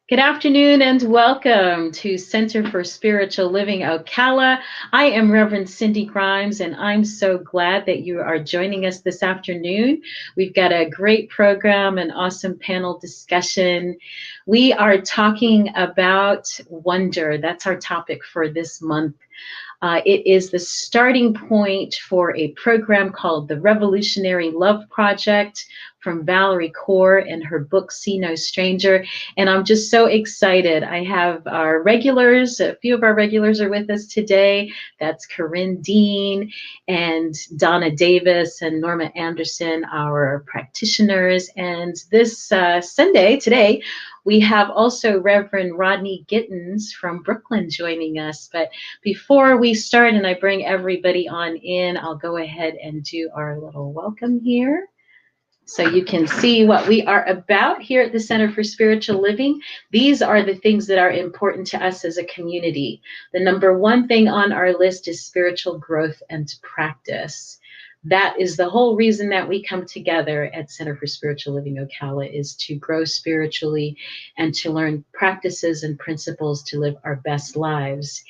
Good afternoon and welcome to Center for Spiritual Living Ocala. I am Reverend Cindy Grimes, and I'm so glad that you are joining us this afternoon. We've got a great program, an awesome panel discussion. We are talking about wonder. That's our topic for this month. It is the starting point for a program called the Revolutionary Love Project from Valerie Kaur and her book, See No Stranger. And I'm just so excited. I have our regulars, a few of our regulars are with us today. That's Corinne Dean and Donna Davis and Norma Anderson, our practitioners. And this Sunday, today, we have also Reverend Rodney Gittens from Brooklyn joining us. But before we start and I bring everybody on in, I'll go ahead and do our little welcome here, so you can see what we are about here at the Center for Spiritual Living. These are the things that are important to us as a community. The number one thing on our list is spiritual growth and practice. That is the whole reason that we come together at Center for Spiritual Living Ocala, is to grow spiritually and to learn practices and principles to live our best lives.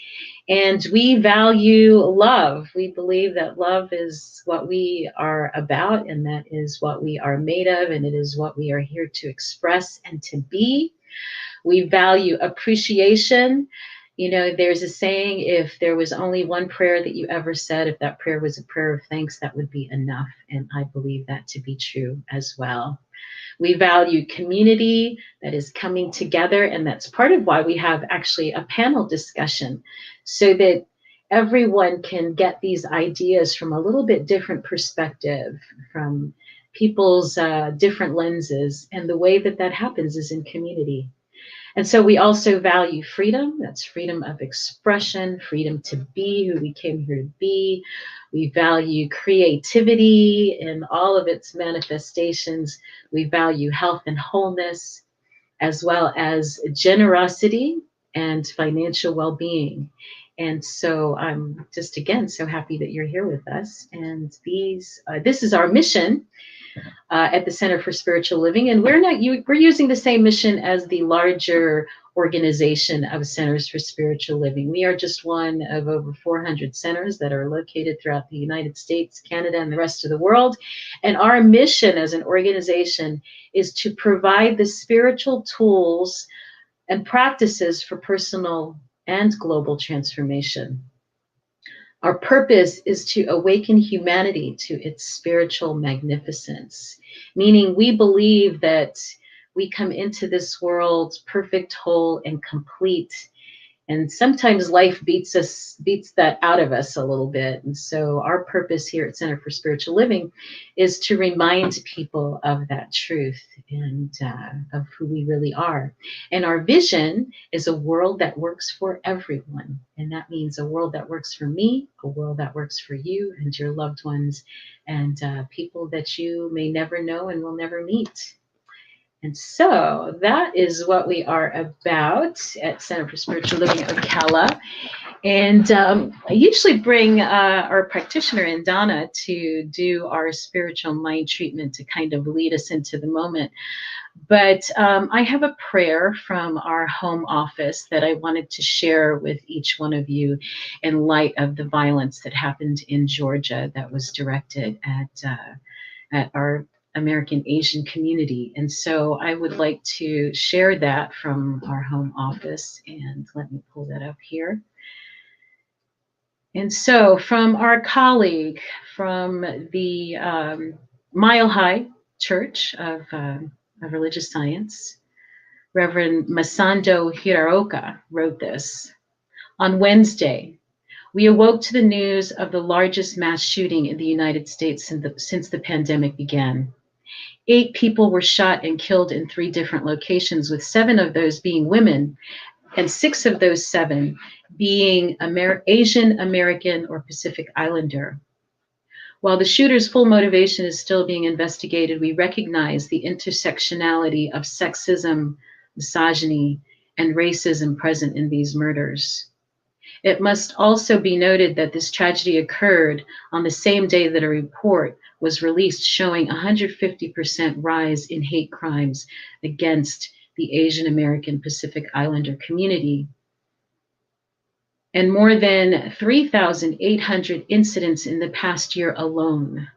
And we value love. We believe that love is what we are about, and that is what we are made of, and it is what we are here to express and to be. We value appreciation. You know, there's a saying, if there was only one prayer that you ever said, if that prayer was a prayer of thanks, that would be enough. And I believe that to be true as well. We value community, that is coming together, and that's part of why we have actually a panel discussion, so that everyone can get these ideas from a little bit different perspective, from people's different lenses. And the way that that happens is in community. And so we also value freedom. That's freedom of expression, freedom to be who we came here to be. We value creativity in all of its manifestations. We value health and wholeness, as well as generosity and financial well-being. And so I'm just, again, so happy that you're here with us. And this is our mission at the Center for Spiritual Living, and we're using the same mission as the larger organization of Centers for Spiritual Living. We are just one of over 400 centers that are located throughout the United States, Canada, and the rest of the world. And our mission as an organization is to provide the spiritual tools and practices for personal and global transformation. Our purpose is to awaken humanity to its spiritual magnificence, meaning we believe that we come into this world perfect, whole, and complete. And sometimes life beats that out of us a little bit. And so our purpose here at Center for Spiritual Living is to remind people of that truth and of who we really are. And our vision is a world that works for everyone. And that means a world that works for me, a world that works for you and your loved ones, and people that you may never know and will never meet. And so that is what we are about at Center for Spiritual Living Ocala. And I usually bring our practitioner in, Donna, to do our spiritual mind treatment to kind of lead us into the moment. But I have a prayer from our home office that I wanted to share with each one of you in light of the violence that happened in Georgia that was directed at our American Asian community. And so I would like to share that from our home office, and let me pull that up here. And so from our colleague from the Mile High Church of Religious Science, Reverend Masando Hiraoka wrote this. On Wednesday, we awoke to the news of the largest mass shooting in the United States since the pandemic began. 8 people were shot and killed in 3 different locations, with 7 of those being women, and 6 of those 7 being Asian American or Pacific Islander. While the shooter's full motivation is still being investigated, we recognize the intersectionality of sexism, misogyny, and racism present in these murders. It must also be noted that this tragedy occurred on the same day that a report was released showing 150% rise in hate crimes against the Asian American Pacific Islander community. And more than 3,800 incidents in the past year alone.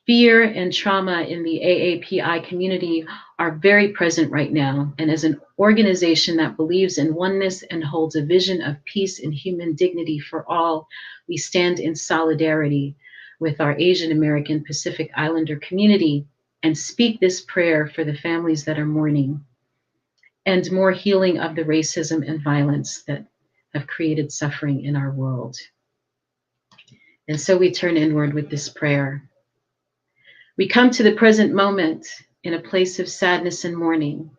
Fear and trauma in the AAPI community are very present right now. And as an organization that believes in oneness and holds a vision of peace and human dignity for all, we stand in solidarity with our Asian American Pacific Islander community and speak this prayer for the families that are mourning and more healing of the racism and violence that have created suffering in our world. And so we turn inward with this prayer. We come to the present moment in a place of sadness and mourning,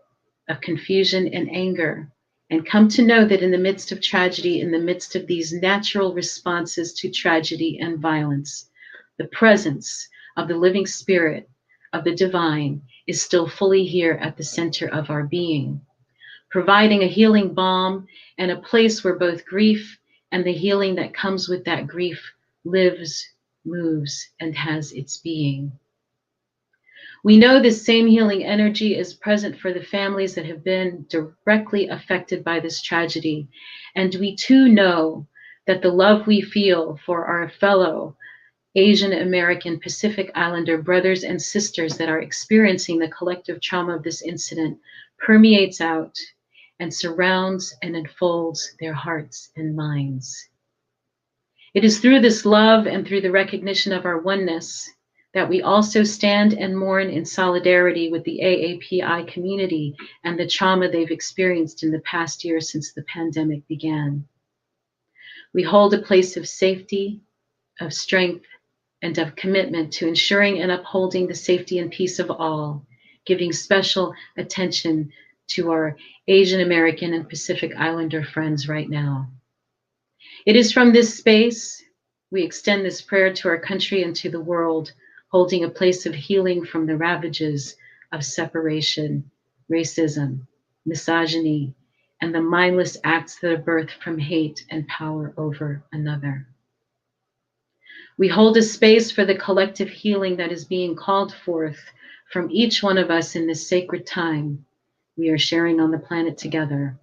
of confusion and anger, and come to know that in the midst of tragedy, in the midst of these natural responses to tragedy and violence, the presence of the living spirit of the divine is still fully here at the center of our being, providing a healing balm and a place where both grief and the healing that comes with that grief lives, moves, and has its being. We know this same healing energy is present for the families that have been directly affected by this tragedy. And we too know that the love we feel for our fellow Asian American Pacific Islander brothers and sisters that are experiencing the collective trauma of this incident permeates out and surrounds and enfolds their hearts and minds. It is through this love and through the recognition of our oneness that we also stand and mourn in solidarity with the AAPI community and the trauma they've experienced in the past year since the pandemic began. We hold a place of safety, of strength, and of commitment to ensuring and upholding the safety and peace of all, giving special attention to our Asian American and Pacific Islander friends right now. It is from this space we extend this prayer to our country and to the world, holding a place of healing from the ravages of separation, racism, misogyny, and the mindless acts that are birthed from hate and power over another. We hold a space for the collective healing that is being called forth from each one of us in this sacred time we are sharing on the planet together,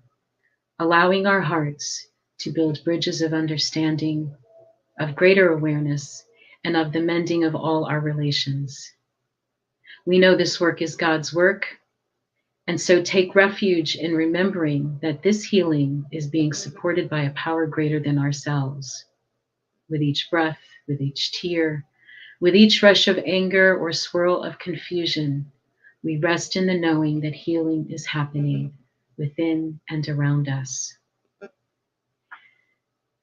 allowing our hearts to build bridges of understanding, of greater awareness, and of the mending of all our relations. We know this work is God's work, and so take refuge in remembering that this healing is being supported by a power greater than ourselves. With each breath, with each tear, with each rush of anger or swirl of confusion, we rest in the knowing that healing is happening within and around us.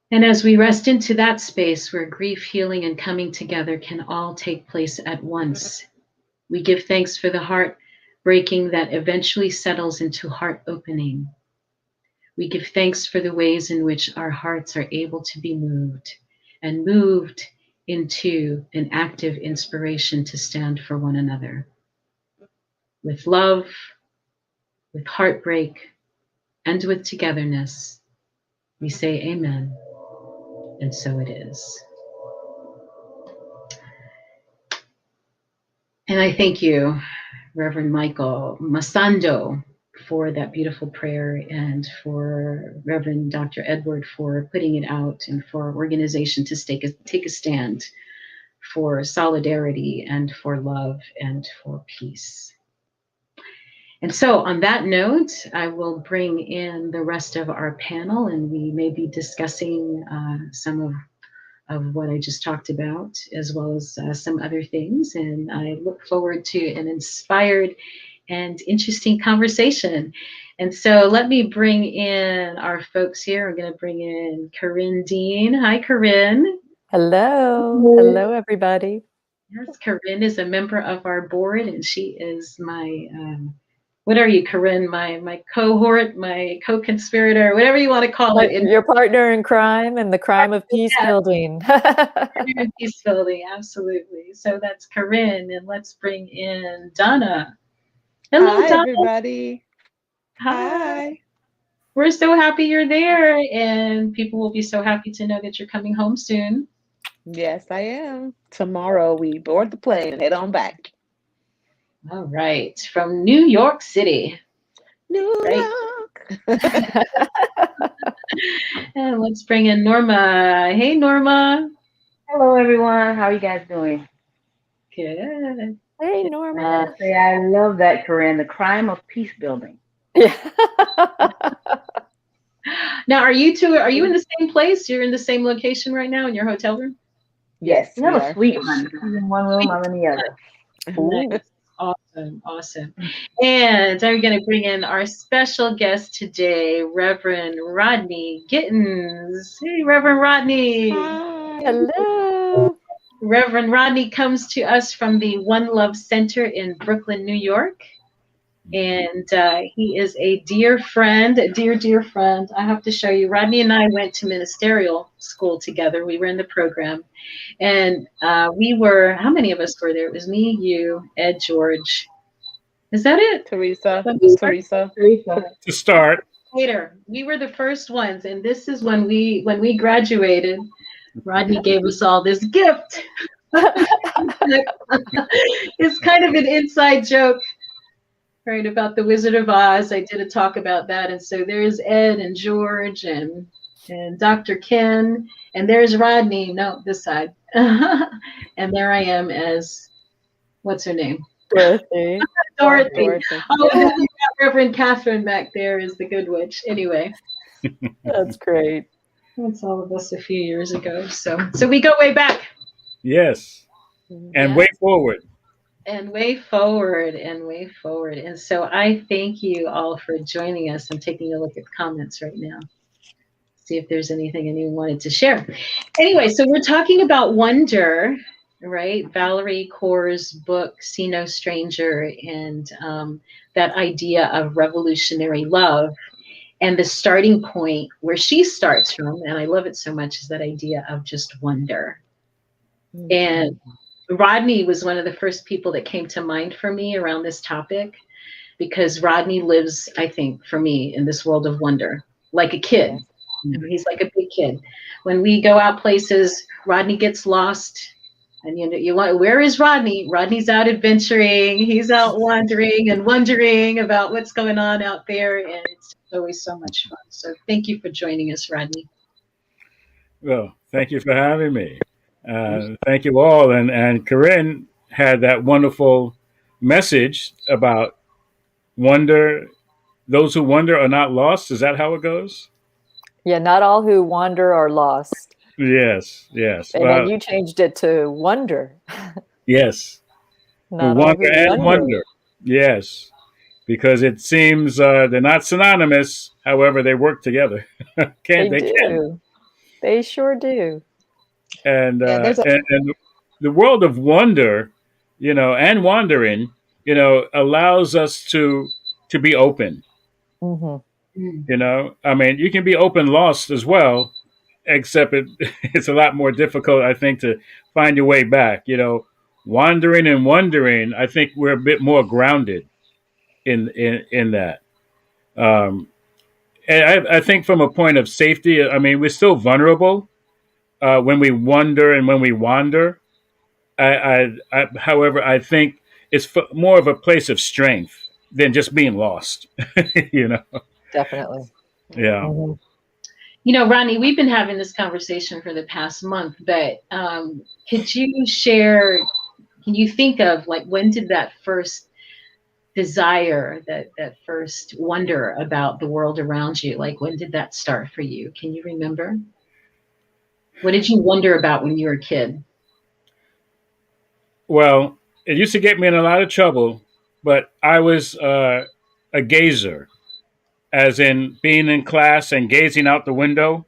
And as we rest into that space where grief, healing, and coming together can all take place at once, we give thanks for the heart breaking that eventually settles into heart opening. We give thanks for the ways in which our hearts are able to be moved and moved into an active inspiration to stand for one another. With love, with heartbreak, and with togetherness, we say amen, and so it is. And I thank you, Reverend Michael Masando, for that beautiful prayer, and for Reverend Dr. Edward for putting it out, and for our organization to take a stand for solidarity and for love and for peace. And so on that note, I will bring in the rest of our panel, and we may be discussing some of what I just talked about, as well as some other things. And I look forward to an inspired and interesting conversation. And so let me bring in our folks here. I'm going to bring in Corinne Dean. Hi, Corinne. Hello. Hello, everybody. Yes, Corinne is a member of our board, and she is my what are you, Corinne? My cohort, my co-conspirator, whatever you want to call it. Your partner in crime and the crime of peace building. Peace building, absolutely. So that's Corinne, and let's bring in Donna. Hello, Hi, Donna. everybody. Hi. We're so happy you're there, and people will be so happy to know that you're coming home soon. Yes, I am. Tomorrow we board the plane and head on back. All right, from New York City. New Right. York. And let's bring in Norma. Hey, Norma. Hello, everyone. How are you guys doing? Good. Hey, I Norma. gotta say, I love that, Corinne. The crime of peace building. Yeah. Now, are you in the same place? You're in the same location right now in your hotel room? Yes, We we have a are. suite, honey. She's in one room, I'm in the other. Nice. Awesome. Awesome. And I'm going to bring in our special guest today, Reverend Rodney Gittens. Hey, Reverend Rodney. Hi. Hello. Reverend Rodney comes to us from the One Love Center in Brooklyn, New York. And he is a dear friend, a dear friend. I have to show you. Rodney and I went to ministerial school together. We were in the program. And we were, how many of us were there? It was me, you, Ed, George. Is that it? Teresa. Teresa. Teresa. To start. Later. We were the first ones. And this is when we graduated. Rodney gave us all this gift. It's kind of an inside joke, right, about the Wizard of Oz. I did a talk about that. And so there's Ed and George and Dr. Ken, and there's Rodney. No, this side. And there I am as, what's her name? Dorothy. Dorothy. Dorothy. Oh, and then we got Reverend Catherine back there as the good witch. Anyway, That's great. that's all of us a few years ago. So we go way back. Yes. And Yeah. way forward. And way forward and way forward. And so I thank you all for joining us. I'm taking a look at the comments right now. See if there's anything anyone wanted to share. Anyway, so we're talking about wonder, right? Valerie Kaur's book, See No Stranger, and that idea of revolutionary love. And the starting point where she starts from, and I love it so much, is that idea of just wonder. And Rodney was one of the first people that came to mind for me around this topic, because Rodney lives, I think, for me, in this world of wonder, like a kid. He's like a big kid. When we go out places, Rodney gets lost. And where is Rodney? Rodney's out adventuring. He's out wandering and wondering about what's going on out there. And it's always so much fun. So thank you for joining us, Rodney. Well, thank you for having me. Thank you all. And Corinne had that wonderful message about wonder. Those who wonder are not lost. Is that how it goes? Yeah, not all who wander are lost. Yes, yes. And then you changed it to wonder. Yes. Not all Wonder who and wonder. Yes. Because it seems they're not synonymous. However, they work together. They They do. can. They sure do. And, Yeah, there's a- and the world of wonder, and wandering, allows us to be open. Hmm. I mean, you can be open lost as well, except it's a lot more difficult, I think, to find your way back. Wandering and wondering, I think we're a bit more grounded in that. Um, and I think from a point of safety, I mean, we're still vulnerable when we wonder and when we wander. However, I think it's more of a place of strength than just being lost. Definitely. Yeah. Mhm. Ronnie, we've been having this conversation for the past month, but could you share, can you think of, like, when did that first desire, that first wonder about the world around you, like, when did that start for you? Can you remember? What did you wonder about when you were a kid? Well, it used to get me in a lot of trouble, but I was a gazer, as in being in class and gazing out the window.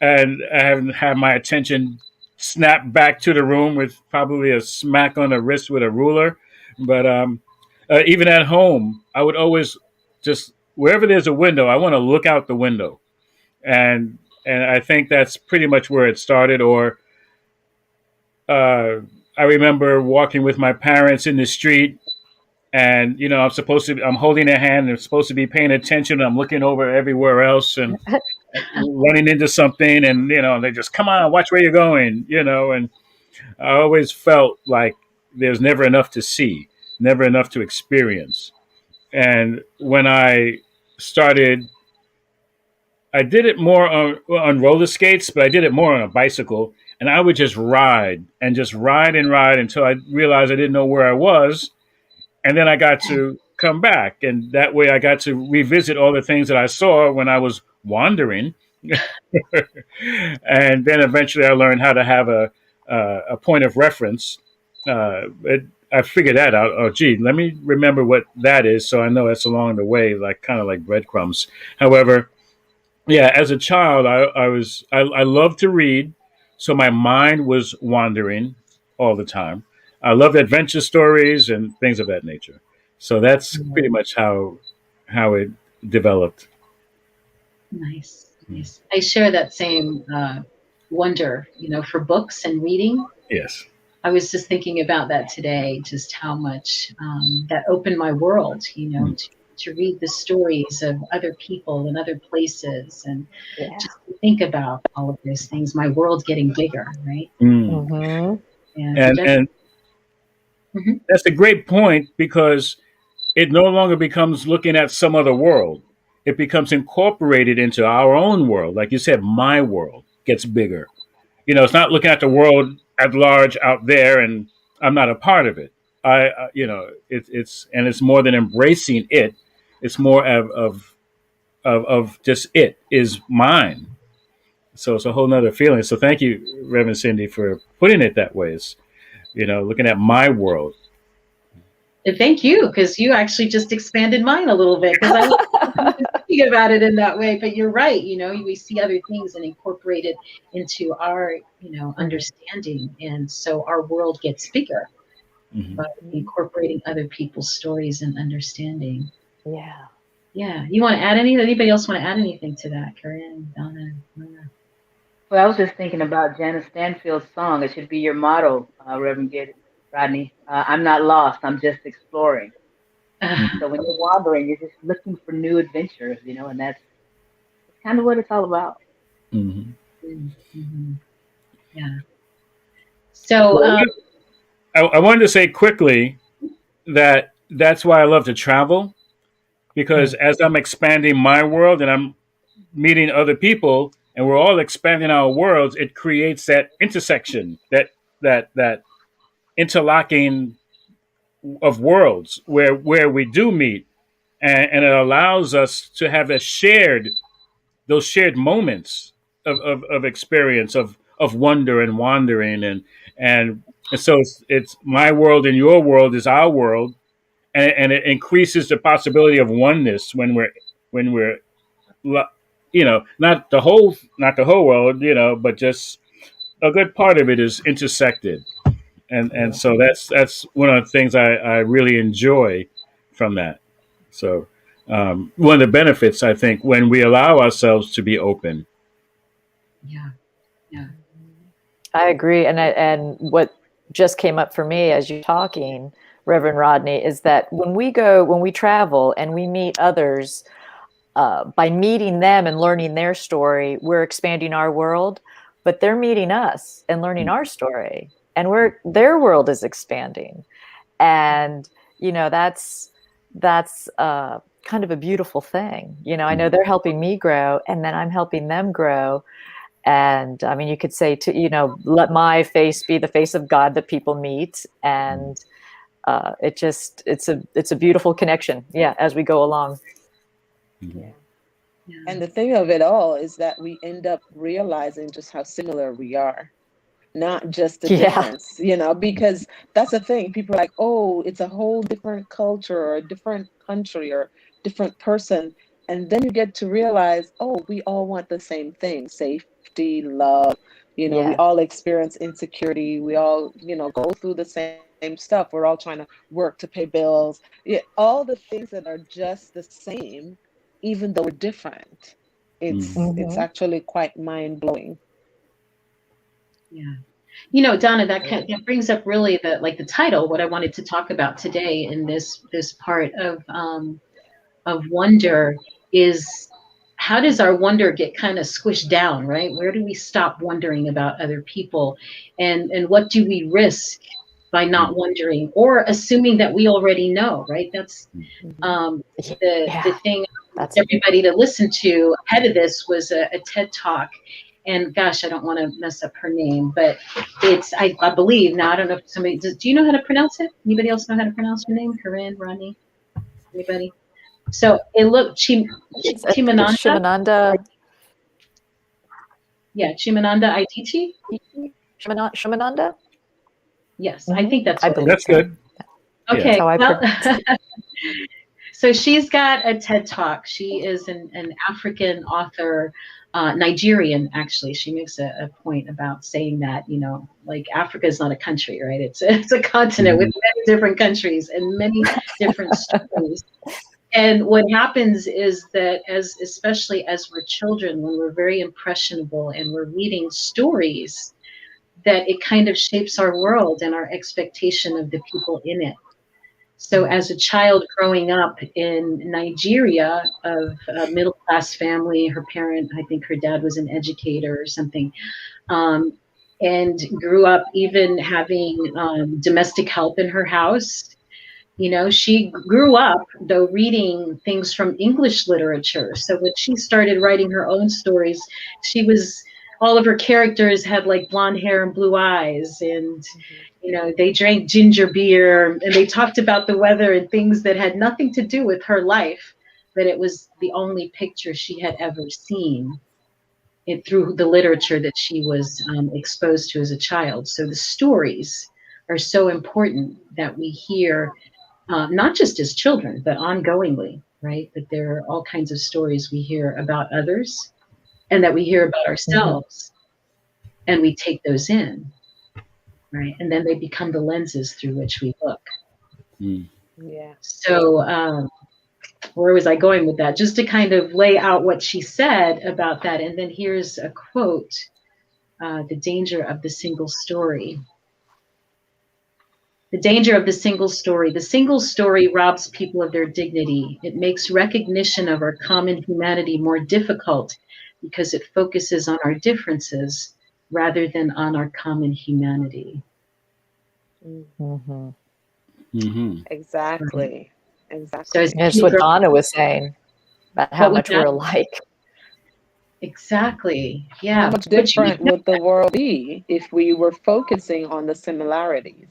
And I haven't had my attention snapped back to the room with probably a smack on the wrist with a ruler. But even at home, I would always just, wherever there's a window, I want to look out the window. And I think that's pretty much where it started. Or I remember walking with my parents in the street, and I'm holding their hand, and I'm supposed to be paying attention. And I'm looking over everywhere else and running into something, and they just, come on, watch where you're going, and I always felt like there's never enough to see, never enough to experience. And when I started, I did it more on roller skates, but I did it more on a bicycle. And I would just ride and just ride and ride until I realized I didn't know where I was. And then I got to come back. And that way I got to revisit all the things that I saw when I was wandering. And then eventually I learned how to have a point of reference. I figured that out. Oh, gee, let me remember what that is, so I know it's along the way, like kind of like breadcrumbs. However, yeah, as a child, I loved to read, so my mind was wandering all the time. I loved adventure stories and things of that nature. So that's pretty much how it developed. Nice, nice. I share that same wonder, for books and reading. Yes. I was just thinking about that today, just how much that opened my world, to read the stories of other people and other places, and Yeah. just to think about all of those things. My world getting bigger, right? Mm. Mm-hmm. Yeah. And Mhm. that's a great point because it no longer becomes looking at some other world. It becomes incorporated into our own world. Like you said, my world gets bigger. It's not looking at the world at large out there and I'm not a part of it. It's more than embracing it. It's more of just it is mine. So it's a whole nother feeling. So thank you, Reverend Cindy, for putting it that way. It's, looking at my world. And thank you, because you actually just expanded mine a little bit, because I wasn't thinking about it in that way. But you're right. We see other things and incorporate it into our, understanding, and so our world gets bigger Mhm. by incorporating other people's stories and understanding. Yeah. Yeah. You want to add anything? Anybody else want to add anything to that, Corinne, Donna, Mona? Well, I was just thinking about Janice Stanfield's song. It should be your motto, Reverend Gittens, Rodney. I'm not lost. I'm just exploring. So when you're wandering, you're just looking for new adventures, and that's kind of what it's all about. Mhm. Mhm. Yeah. So, Well, I wanted to say quickly that that's why I love to travel because as I'm expanding my world and I'm meeting other people and we're all expanding our worlds, it creates that intersection, that interlocking of worlds where we do meet, and it allows us to have those shared moments of experience of wonder and wandering and so it's my world and your world is our world, and it increases the possibility of oneness when we're not the whole world, but just a good part of it is intersected, and so that's one of the things I really enjoy from that. So one of the benefits I think when we allow ourselves to be open. yeah, yeah. I agree. And what just came up for me as you're talking, Reverend Rodney, is that when we travel and we meet others, by meeting them and learning their story, we're expanding our world, but they're meeting us and learning our story, and their world is expanding. And that's kind of a beautiful thing. I know they're helping me grow, and then I'm helping them grow. And I mean, you could say let my face be the face of God that people meet, and it's a beautiful connection. Yeah, as we go along. Yeah. Yeah. And the thing of it all is that we end up realizing just how similar we are, not just the Yeah. difference, because that's the thing. People are like, oh, it's a whole different culture or a different country or different person. And then you get to realize, oh, we all want the same thing: safety, love. We Yeah. all experience insecurity. We all, go through the same stuff. We're all trying to work to pay bills. Yeah, all the things that are just the same, even though we're different. It's Mm-hmm. actually quite mind blowing. Yeah. Donna, that brings up really the title, what I wanted to talk about today in this part of wonder is, how does our wonder get kind of squished down, right? Where do we stop wondering about other people, and what do we risk by not wondering or assuming that we already know, right? That's the Yeah, thing. that's Everybody to listen to ahead of this was a TED talk, and gosh, I don't want to mess up her name, but it's I believe now. I don't know if somebody does. Do you know how to pronounce it? Anybody else know how to pronounce her name? Corinne, Ronnie, anybody? So it looked it's Chimananda. Shimananda. Yeah, Chimananda Adichie. Shimananda. Yes, I think that's I what it believe is. That's so. good. That's Okay, how I well, pronounce it. so she's got a TED Talk. She is an African author, Nigerian, actually. She makes a point about saying that, like Africa is not a country, right? It's a continent with many different countries and many different stories. And what happens is that especially as we're children, when we're very impressionable and we're reading stories, that it kind of shapes our world and our expectation of the people in it. So, as a child growing up in Nigeria, of a middle class family, her parent, I think her dad was an educator or something, um, and grew up even having domestic help in her house. She grew up, though, reading things from English literature. So when she started writing her own stories, all of her characters had like blonde hair and blue eyes, and they drank ginger beer, and they talked about the weather and things that had nothing to do with her life, but it was the only picture she had ever seen through the literature that she was exposed to as a child. So the stories are so important that we hear, not just as children, but ongoingly, right? That there are all kinds of stories we hear about others and that we hear about ourselves, and we take those in, right? And then they become the lenses through which we look. Yeah. So, where was I going with that? Just to kind of lay out what she said about that. And then here's a quote: the danger of the single story. The danger of the single story. The single story robs people of their dignity. It makes recognition of our common humanity more difficult because it focuses on our differences rather than on our common humanity. Mm-hmm. Exactly. So Exactly. as It's we what grow, Donna was saying about how what was much that? we're alike. Exactly. How Yeah. much But different would the world be if we were focusing on the similarities?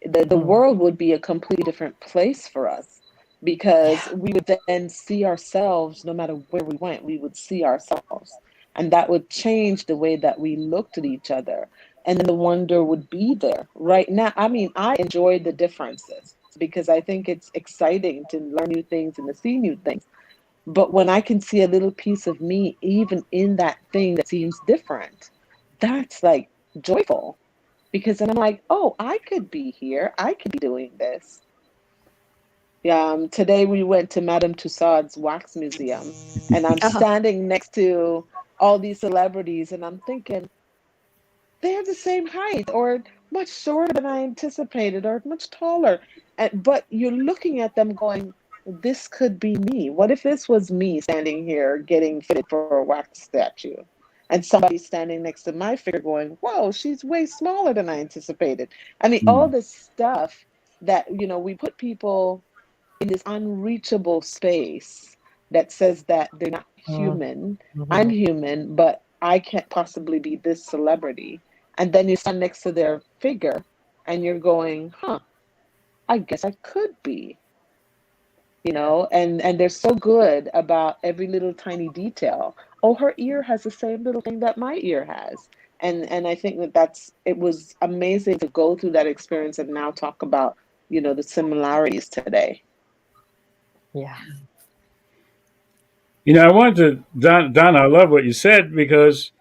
The world would be a completely different place for us, because we would then see ourselves no matter where we went, we would see ourselves. And that would change the way that we looked at each other. And then the wonder would be there. Right now, I mean, I enjoy the differences because I think it's exciting to learn new things and to see new things. But when I can see a little piece of me, even in that thing that seems different, that's like joyful, because then I'm like, oh, I could be here. I could be doing this. Today we went to Madame Tussauds Wax Museum, and I'm Oh, standing next to all these celebrities, and I'm thinking they're the same height, or much shorter than I anticipated, or much taller. But you're looking at them going, this could be me. What if this was me standing here getting fitted for a wax statue? And somebody standing next to my figure going, whoa, she's way smaller than I anticipated. I mean, all this stuff that, we put people in this unreachable space that says that they're not human. I'm mm-hmm. human, but I can't possibly be this celebrity. And then you stand next to their figure and you're going, huh, I guess I could be, and they're so good about every little tiny detail. Oh, her ear has the same little thing that my ear has. And I think it was amazing to go through that experience and now talk about, the similarities today. Yeah. I wanted to, Donna, I love what you said because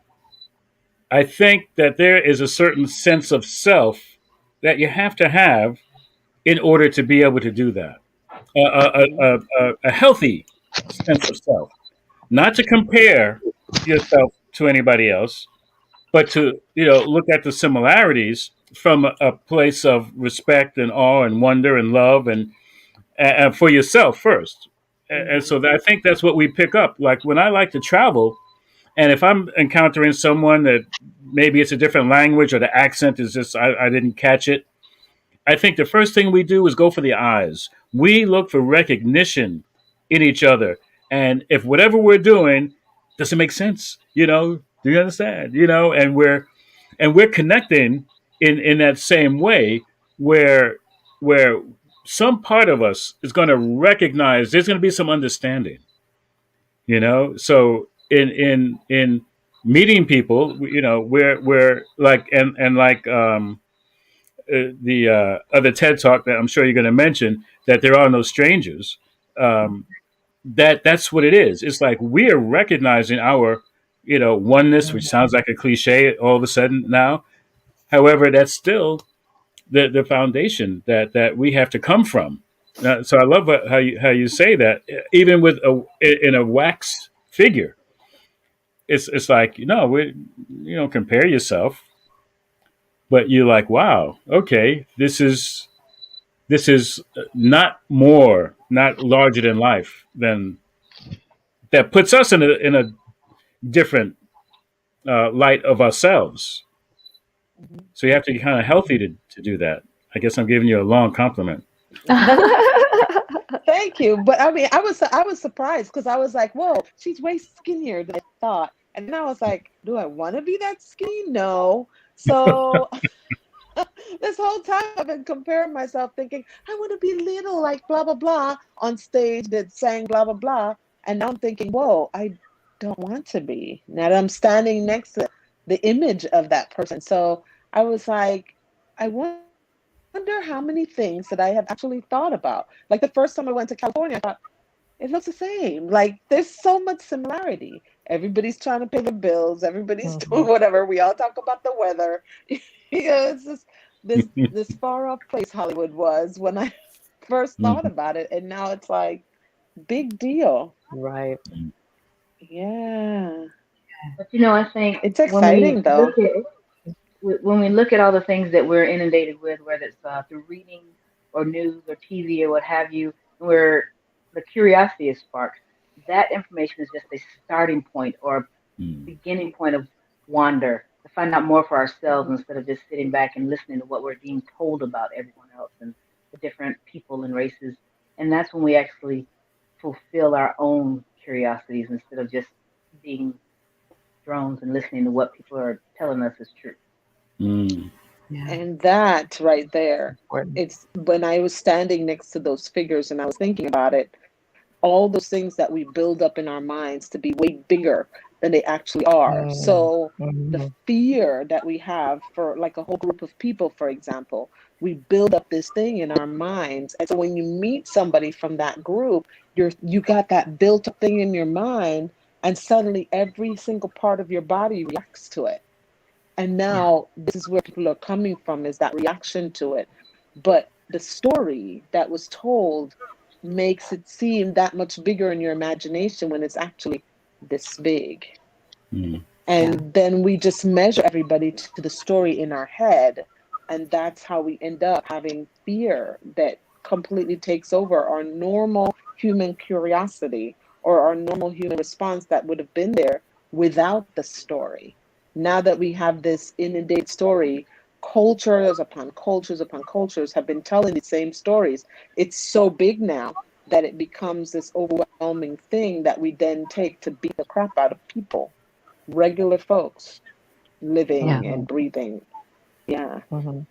I think that there is a certain sense of self that you have to have in order to be able to do that. A healthy sense of self, not to compare yourself to anybody else, but to look at the similarities from a place of respect and awe and wonder and love and for yourself first. And Mm-hmm. so I think that's what we pick up. Like when I like to travel, and if I'm encountering someone that maybe it's a different language or the accent is just I didn't catch it, I think the first thing we do is go for the eyes. We look for recognition in each other. And if whatever we're doing doesn't make sense, do you understand? And we're connecting in that same way where where some part of us is going to recognize there's going to be some understanding, so in meeting people, we're like, and like, the other TED talk that I'm sure you're going to mention, that there are no strangers. That's what it is. It's like we are recognizing our, oneness, which sounds like a cliche all of a sudden now. However, that's still the foundation that we have to come from. So I love how you say that. Even with in a wax figure, it's like, you don't compare yourself, but you're like, wow, okay, this is not larger than life, than that puts us in a different light of ourselves. So you have to be kind of healthy to do that. I guess I'm giving you a long compliment. Thank you. But I mean, I was surprised because I was like, whoa, she's way skinnier than I thought. And then I was like, do I want to be that skinny? No. So this whole time I've been comparing myself, thinking, I want to be little like blah blah blah on stage that sang blah blah blah. And now I'm thinking, whoa, I don't want to be. Now that I'm standing next to the image of that person. So I was like, I wonder how many things that I have actually thought about. Like the first time I went to California, I thought, it looks the same. Like there's so much similarity. Everybody's trying to pay the bills. Everybody's doing whatever. We all talk about the weather. It's just this far off place Hollywood was when I first thought Mhm. about it, and now it's like big deal. Right. Yeah, But I think it's when we exciting look though. at when we look at all the things that we're inundated with, whether it's through reading or news or TV or what have you, where the curiosity is sparked, that information is just a starting point or Mm. beginning point of wander to find out more for ourselves Mhm. instead of just sitting back and listening to what we're being told about everyone else and the different people and races. And that's when we actually fulfill our own curiosities instead of just being drones and listening to what people are telling us is true. Mm. Yeah. And that right there, Important. it's when I was standing next to those figures and I was thinking about it, all those things that we build up in our minds to be way bigger than they actually are. Mm. So the Mhm. fear that we have for like a whole group of people, for example, we build up this thing in our minds. And so when you meet somebody from that group, you got that built up thing in your mind, and suddenly every single part of your body reacts to it. And Yeah. now this is where people are coming from, is that reaction to it. But the story that was told makes it seem that much bigger in your imagination when it's actually this big. Mm. Yeah. And then we just measure everybody to the story in our head. And that's how we end up having fear that completely takes over our normal human curiosity or our normal human response that would have been there without the story. Now that we have this inundated story, cultures upon cultures upon cultures have been telling the same stories. It's so big now that it becomes this overwhelming thing that we then take to beat the crap out of people, regular folks Yeah. living Hmm. and breathing. Yeah. Hmm.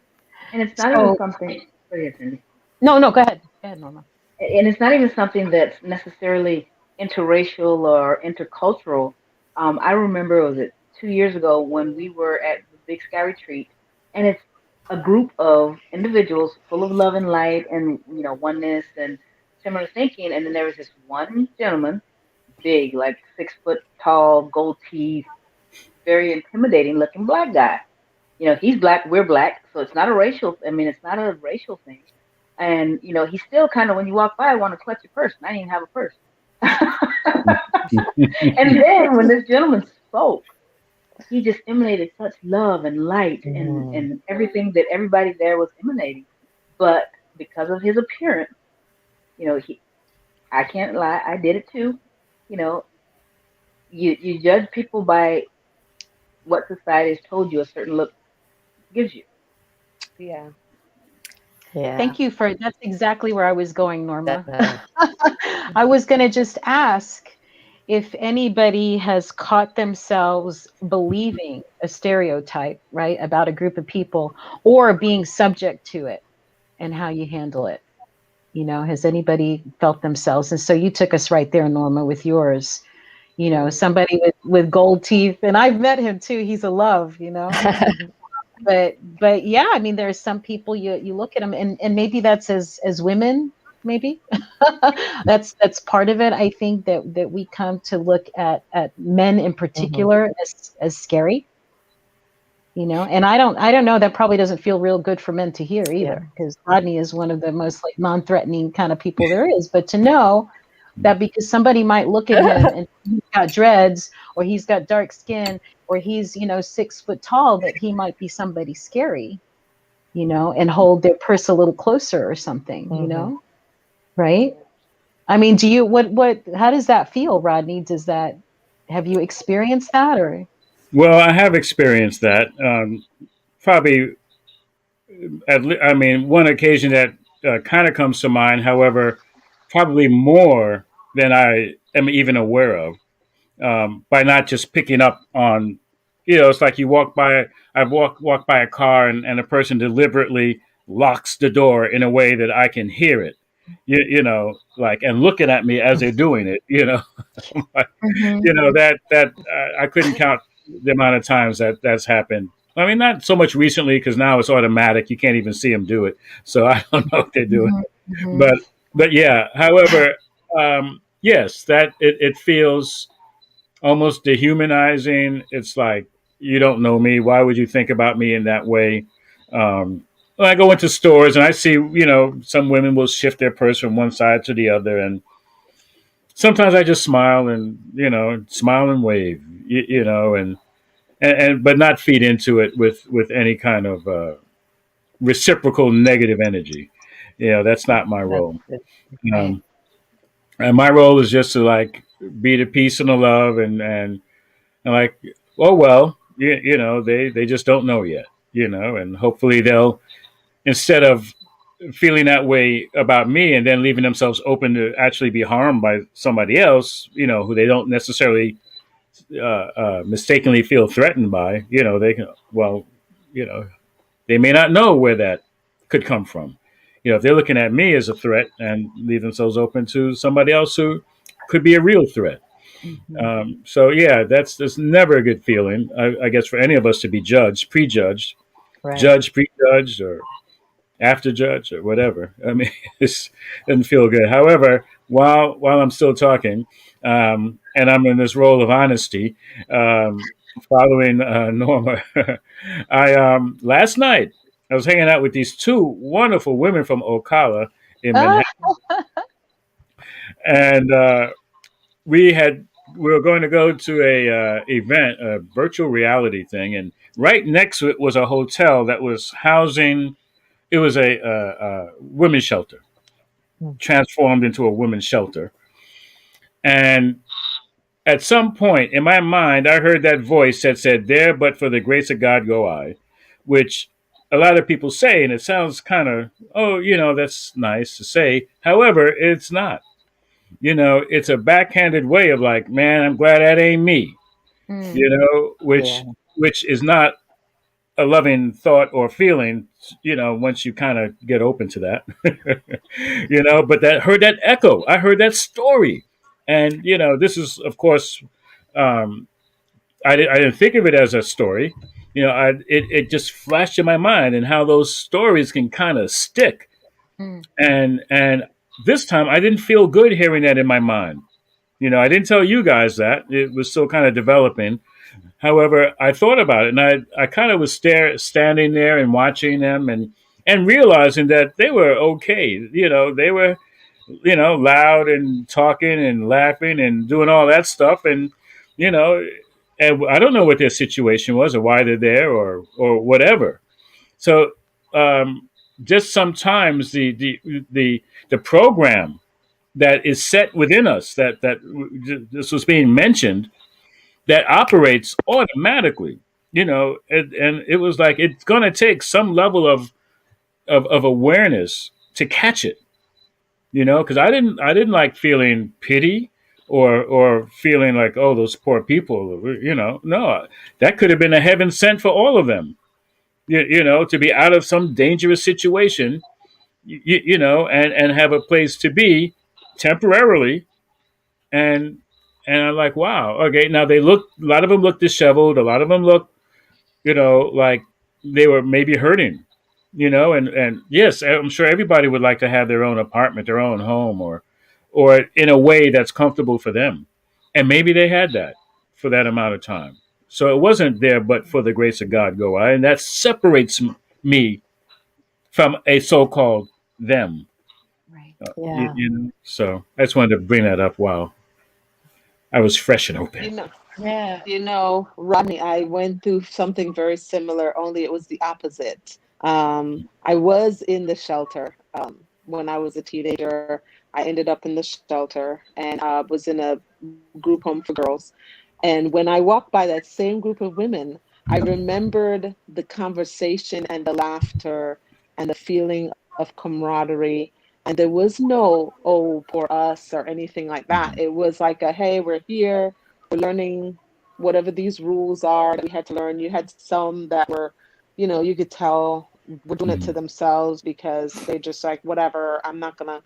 And it's not even So, something. Go ahead, Cindy. no, no, go ahead. Go ahead, Norma. And it's not even something that's necessarily interracial or intercultural. I remember, was it 2 years ago when we were at the Big Sky Retreat, and it's a group of individuals full of love and light and oneness and similar thinking, and then there was this one gentleman, big, like 6 foot tall, gold teeth, very intimidating looking black guy. He's black, we're black, so it's not a racial. I mean, it's not a racial thing. And he's still kind of, when you walk by, want to clutch your purse. And I didn't even have a purse. And then when this gentleman spoke, he just emanated such love and light and Mm. and everything that everybody there was emanating. But because of his appearance, he I can't lie, I did it too. You know, you judge people by what society has told you a certain look gives you. Yeah. Yeah. Thank you for that's exactly where I was going, Norma. Uh, I was going to just ask if anybody has caught themselves believing a stereotype, right, about a group of people or being subject to it and how you handle it. Has anybody felt themselves? And so you took us right there, Norma, with yours. Somebody with gold teeth, and I've met him too. He's a love. But yeah, I mean, there's some people you look at them, and maybe that's as women, maybe that's part of it. I think that we come to look at men in mhm. particular as scary. And I don't know, that probably doesn't feel real good for men to hear Yeah. either, because Rodney is one of the most like non-threatening kind of people there is. But to know that because somebody might look at him and he's got dreads, or he's got dark skin, or he's 6 foot tall, that he might be somebody scary, and hold their purse a little closer or something, Mhm. right? I mean, do you what how does that feel, Rodney? Have you experienced that, or? Well, I have experienced that. Probably, I mean, one occasion that kind of comes to mind. However, probably more than I am even aware of, by not just picking up on. It's like you walk by. I've walked by a car, and a person deliberately locks the door in a way that I can hear it. Like, and looking at me as they're doing it. Mhm. That I couldn't count the amount of times that's happened. I mean, not so much recently, because now it's automatic. You can't even see them do it, so I don't know what they're doing. Mhm. Mhm. But yeah. However, yes, that it feels almost dehumanizing. It's like, you don't know me. Why would you think about me in that way? When I go into stores and I see, some women will shift their purse from one side to the other, and sometimes I just smile and smile and wave, and but not feed into it with any kind of reciprocal negative energy. That's not my That's role. good. Right. Um, and my role is just to like be the peace and the love, and like, oh well, they just don't know yet, and hopefully they'll, instead of feeling that way about me and then leaving themselves open to actually be harmed by somebody else, who they don't necessarily mistakenly feel threatened by, they can, well, you know, they may not know where that could come from. If they're looking at me as a threat and leave themselves open to somebody else who could be a real threat. Mhm. So yeah, that's never a good feeling. I guess for any of us to be prejudged, Right. judged, prejudged, or after judge or whatever. I mean, it doesn't feel good. However, while I'm still talking, and I'm in this role of honesty, following Norma, I last night I was hanging out with these two wonderful women from Ocala in Ah, Manhattan, and we were going to go to a event, a virtual reality thing, and right next to it was a hotel that was housing. It was a women's shelter, Mm. transformed into a women's shelter. And at some point in my mind, I heard that voice that said, "There, but for the grace of God, go I," which a lot of people say, and it sounds kind of, oh, that's nice to say. However, it's not. It's a backhanded way of like, man, I'm glad that ain't me. mm, Yeah. Which is not a loving thought or feeling, once you kind of get open to that, but that heard that echo. I heard that story. And, this is, of course, um, I didn't think of it as a story. It just flashed in my mind, and how those stories can kind of stick. mm, And this time I didn't feel good hearing that in my mind. I didn't tell you guys that. It was still kind of developing. However, I thought about it, and I kind of was standing there and watching them, and realizing that they were okay. They were, loud and talking and laughing and doing all that stuff, and you know, and I don't know what their situation was or why they're there or whatever. So, just sometimes the program that is set within us, that this was being mentioned, that operates automatically, and it was like it's going to take some level of of awareness to catch it, because I didn't like feeling pity or feeling like, oh, those poor people, no, that could have been a heaven sent for all of them, to be out of some dangerous situation, and have a place to be temporarily. And and I'm like, wow, okay. Now a lot of them look disheveled, a lot of them look, like they were maybe hurting, and yes, I'm sure everybody would like to have their own apartment, their own home, or in a way that's comfortable for them. And maybe they had that for that amount of time. So it wasn't there, but for the grace of God go I. And that separates me from a so-called them. Right. Yeah. So I just wanted to bring that up while I was fresh and open. You know, Yeah. Rodney, I went through something very similar, only it was the opposite. I was in the shelter when I was a teenager. I ended up in the shelter and was in a group home for girls. And when I walked by that same group of women, I remembered the conversation and the laughter and the feeling of camaraderie. And there was no, oh, poor us or anything like that. It was like a, hey, we're here, we're learning whatever these rules are that we had to learn. You had some that were, you could tell were doing it to themselves because they just like, whatever, I'm not gonna,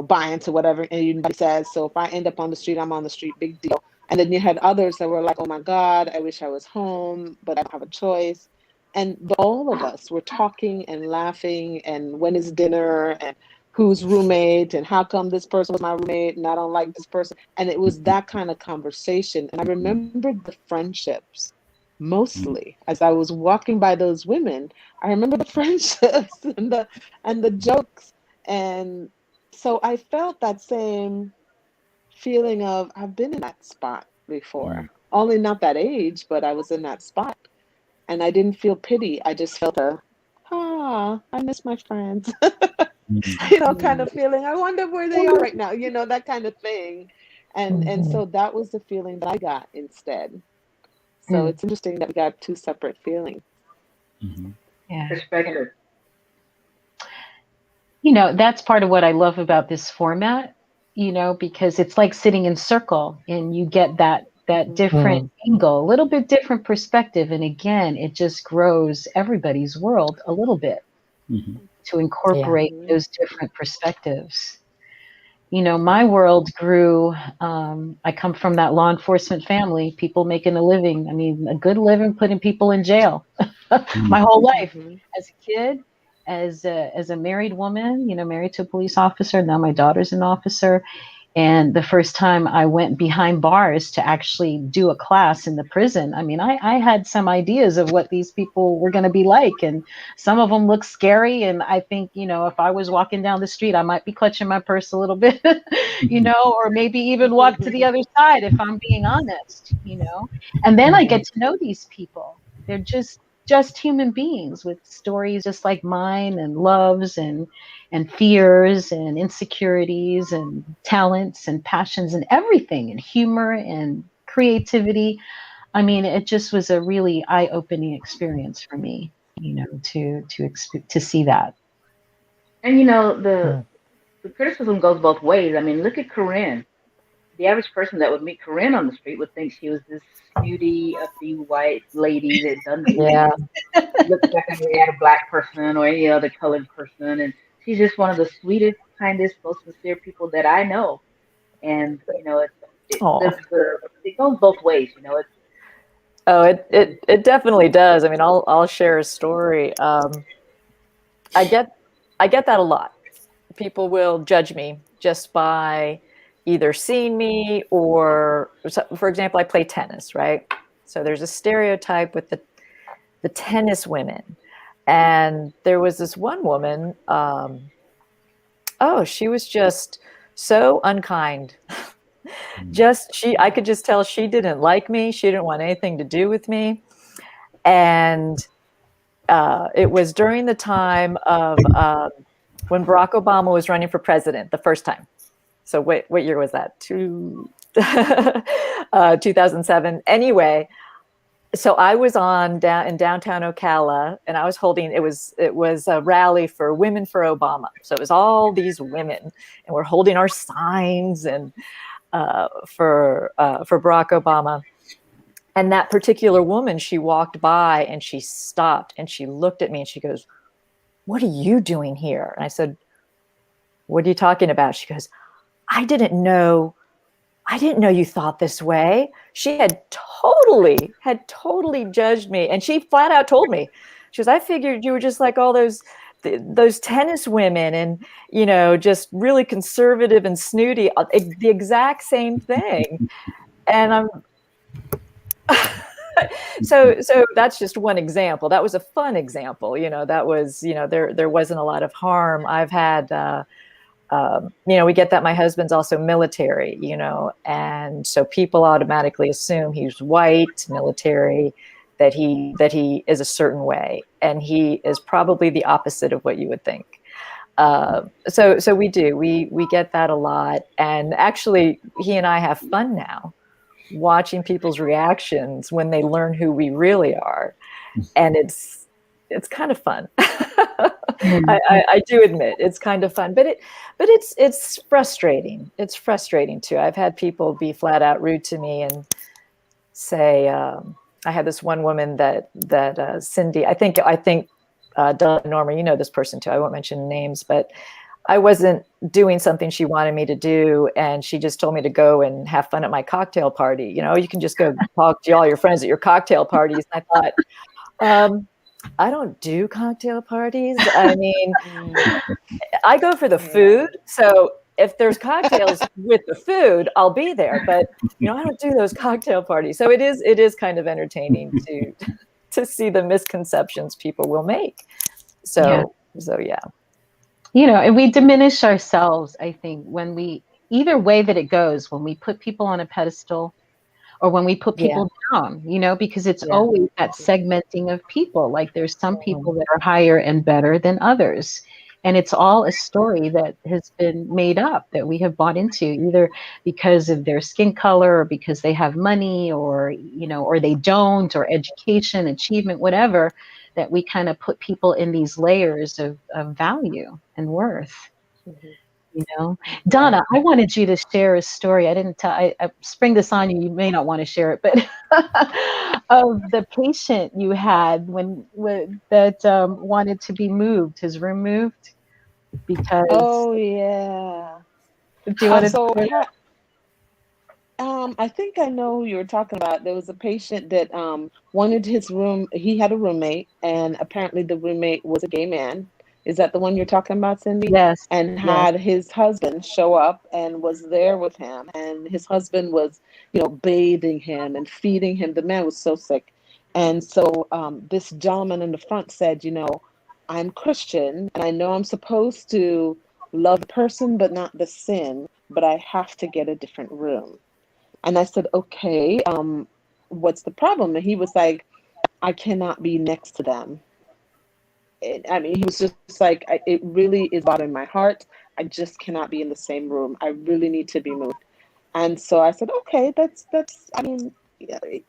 buy into whatever anybody says. So if I end up on the street, I'm on the street, big deal. And then you had others that were like, oh my God, I wish I was home, but I don't have a choice. And all of us were talking and laughing and when is dinner and who's roommate and how come this person was my roommate and I don't like this person. And it was that kind of conversation. And I remembered the friendships mostly as I was walking by those women. I remember the friendships and the jokes. And so I felt that same feeling of I've been in that spot before. Only not that age, but I was in that spot. And I didn't feel pity. I just felt I miss my friends. Kind of feeling. I wonder where they are right now, that kind of thing. And so that was the feeling that I got instead. So it's interesting that we got two separate feelings. Yeah. Perspective. That's part of what I love about this format, because it's like sitting in circle and you get that different angle, a little bit different perspective. And again, it just grows everybody's world a little bit to incorporate those different perspectives. My world grew, I come from that law enforcement family, people making a living. I mean, a good living, putting people in jail my whole life as a kid. As a married woman, married to a police officer. Now my daughter's an officer. And the first time I went behind bars to actually do a class in the prison, I mean, I had some ideas of what these people were going to be like. And some of them look scary. And I think, if I was walking down the street, I might be clutching my purse a little bit, or maybe even walk to the other side if I'm being honest, And then I get to know these people. They're just human beings with stories just like mine, and loves and fears and insecurities and talents and passions and everything, and humor and creativity. I mean, it just was a really eye-opening experience for me, to see that. And the criticism goes both ways. I mean, look at Corinne. The average person that would meet Corinne on the street would think she was this snooty, uppity white lady that doesn't look like any other black person or any other colored person. And she's just one of the sweetest, kindest, most sincere people that I know. And it goes both ways. It definitely does. I mean, I'll share a story. I get that a lot. People will judge me just by either seeing me or, for example, I play tennis, right? So there's a stereotype with the tennis women. And there was this one woman, she was just so unkind. I could just tell she didn't like me. She didn't want anything to do with me. And it was during the time of when Barack Obama was running for president the first time. So what year was that? 2007. Anyway, So I was in downtown Ocala, and I was holding, it was a rally for Women for Obama. So it was all these women, and we're holding our signs and for Barack Obama. And that particular woman, she walked by and she stopped and she looked at me and she goes, "What are you doing here?" And I said, "What are you talking about?" She goes, I didn't know you thought this way." She had totally judged me. And she flat out told me, she goes, "I figured you were just like all those tennis women and, just really conservative and snooty," the exact same thing. And I'm, so that's just one example. That was a fun example. That was, there wasn't a lot of harm. I've had, we get that my husband's also military, and so people automatically assume he's white, military, that he is a certain way, and he is probably the opposite of what you would think. So we get that a lot, and actually, he and I have fun now, watching people's reactions when they learn who we really are, and it's kind of fun. I do admit it's kind of fun, but it's frustrating. It's frustrating too. I've had people be flat out rude to me and say, I had this one woman that Cindy, I think Norma, you know this person too. I won't mention names, but I wasn't doing something she wanted me to do, and she just told me to go and have fun at my cocktail party. You can just go talk to all your friends at your cocktail parties. And I thought, I don't do cocktail parties. I mean, I go for the food. So if there's cocktails with the food, I'll be there. But I don't do those cocktail parties. So it is kind of entertaining to see the misconceptions people will make. So yeah. And we diminish ourselves, I think, when either way that it goes, when we put people on a pedestal or when we put people down, because it's always that segmenting of people. Like there's some people that are higher and better than others. And it's all a story that has been made up, that we have bought into, either because of their skin color or because they have money or, or they don't, or education, achievement, whatever, that we kind of put people in these layers of value and worth. Donna, I wanted you to share a story. I didn't tell, I spring this on you. You may not want to share it, but of the patient you had that wanted to be moved, his room moved because. Oh yeah. Do you want to? I think I know who you were talking about. There was a patient that wanted his room. He had a roommate, and apparently the roommate was a gay man. Is that the one you're talking about, Cindy? Yes. And had his husband show up and was there with him. And his husband was, bathing him and feeding him. The man was so sick. And so this gentleman in the front said, I'm Christian, and I know I'm supposed to love the person, but not the sin, but I have to get a different room. And I said, okay, what's the problem? And he was like, I cannot be next to them. He was just like, it really is bothering my heart. I just cannot be in the same room. I really need to be moved. And so I said, okay,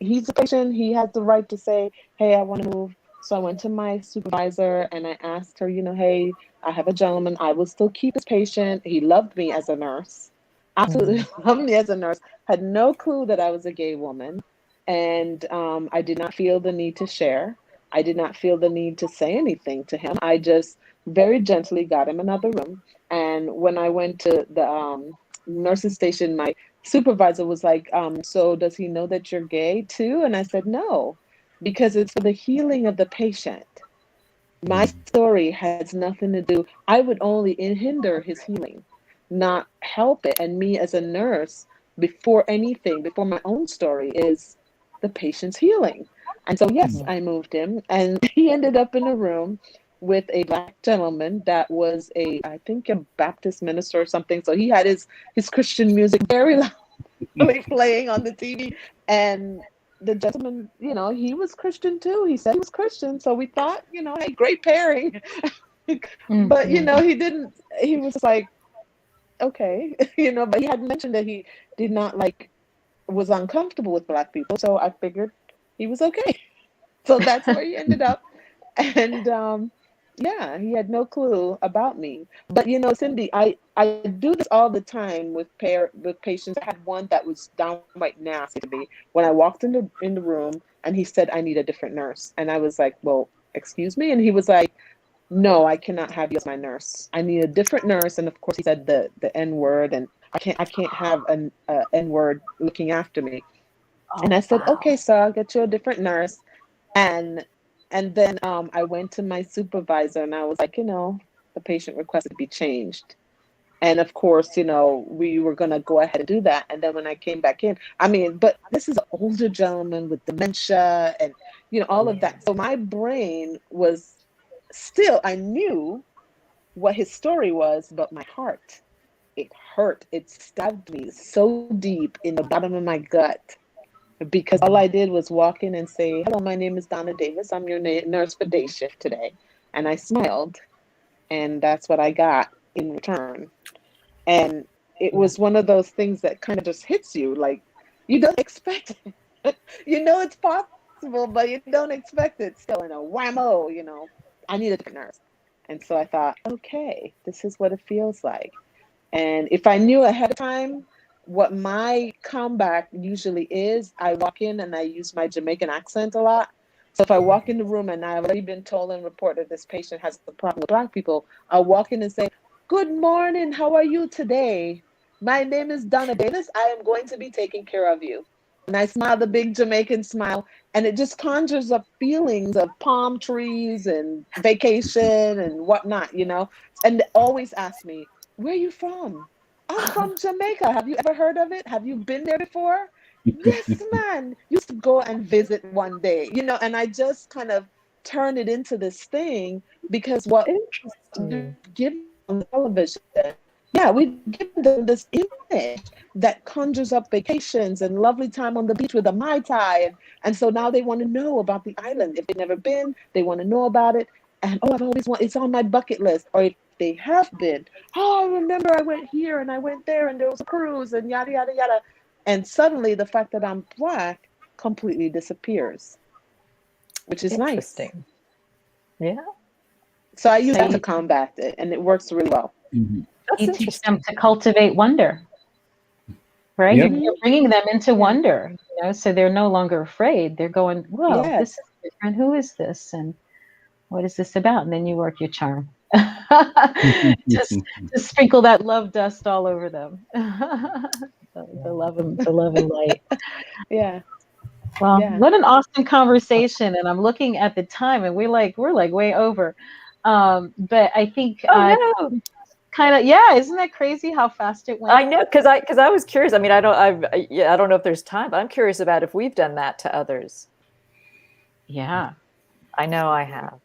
he's a patient. He has the right to say, hey, I want to move. So I went to my supervisor and I asked her, hey, I have a gentleman. I will still keep his patient. He loved me as a nurse. Absolutely loved me as a nurse. Had no clue that I was a gay woman. And I did not feel the need to share. I did not feel the need to say anything to him. I just very gently got him another room. And when I went to the nursing station, my supervisor was like, so does he know that you're gay too? And I said, no, because it's for the healing of the patient. My story has nothing to do. I would only hinder his healing, not help it. And me as a nurse, before my own story, is the patient's healing. And so, yes, I moved him, and he ended up in a room with a Black gentleman that was I think a Baptist minister or something. So he had his Christian music very loudly playing on the TV. And the gentleman, he was Christian too. He said he was Christian. So we thought, hey, great pairing. But, he was like, okay, but he had mentioned that he did not was uncomfortable with Black people. So I figured he was okay. So that's where he ended up. And yeah, he had no clue about me. But Cindy, I do this all the time with patients. I had one that was downright nasty to me when I walked in the room and he said, I need a different nurse. And I was like, well, excuse me. And he was like, no, I cannot have you as my nurse. I need a different nurse. And of course, he said the N word, and I can't have an N word looking after me. And Oh, I said, wow. okay, so I'll get you a different nurse. And then I went to my supervisor and I was like, the patient requested to be changed. And of course, we were going to go ahead and do that. And then when I came back in, I mean, but this is an older gentleman with dementia and, all of Yeah. that. So my brain was still, I knew what his story was, but my heart, it hurt. It stabbed me so deep in the bottom of my gut because all I did was walk in and say, hello, my name is Donna Davis. I'm your nurse for day shift today. And I smiled, and that's what I got in return. And it Yeah. was one of those things that kind of just hits you like you don't expect it. It's possible, but you don't expect it still, whammo, I need a different nurse. And so I thought, okay, this is what it feels like. And if I knew ahead of time what my comeback usually is, I walk in and I use my Jamaican accent a lot. So if I walk in the room and I've already been told and reported this patient has a problem with Black people, I'll walk in and say, good morning, how are you today? My name is Donna Davis. I am going to be taking care of you. And I smile the big Jamaican smile, and it just conjures up feelings of palm trees and vacation and whatnot. And they always ask me, where are you from? I'm from Jamaica. Have you ever heard of it? Have you been there before? Yes, man. Used to go and visit one day, and I just kind of turn it into this thing because what Interesting. give on the television, yeah, we've given them this image that conjures up vacations and lovely time on the beach with a Mai Tai. And so now they want to know about the island. If they've never been, they want to know about it. And I've always wanted, it's on my bucket list. Or if they have been, oh, I remember I went here and I went there and there was a cruise and yada, yada, yada. And suddenly the fact that I'm Black completely disappears, which is nice. Interesting. Yeah. So I use So that to you, combat it, and it works really well. Mhm. That's you teach them interesting. to cultivate wonder, right? Yep. You're bringing them into Yeah. wonder, so they're no longer afraid. They're going, whoa, this Yes. is different. Who is this? And what is this about? And then you work your charm. just just sprinkle that love dust all over them. The love and light. Yeah. Well, Yeah. what an awesome conversation. And I'm looking at the time and we're like way over. But I think Oh no. kind of, yeah, isn't that crazy how fast it went? I know, because I was curious. I mean, I don't know if there's time, but I'm curious about if we've done that to others. Yeah. I know I have.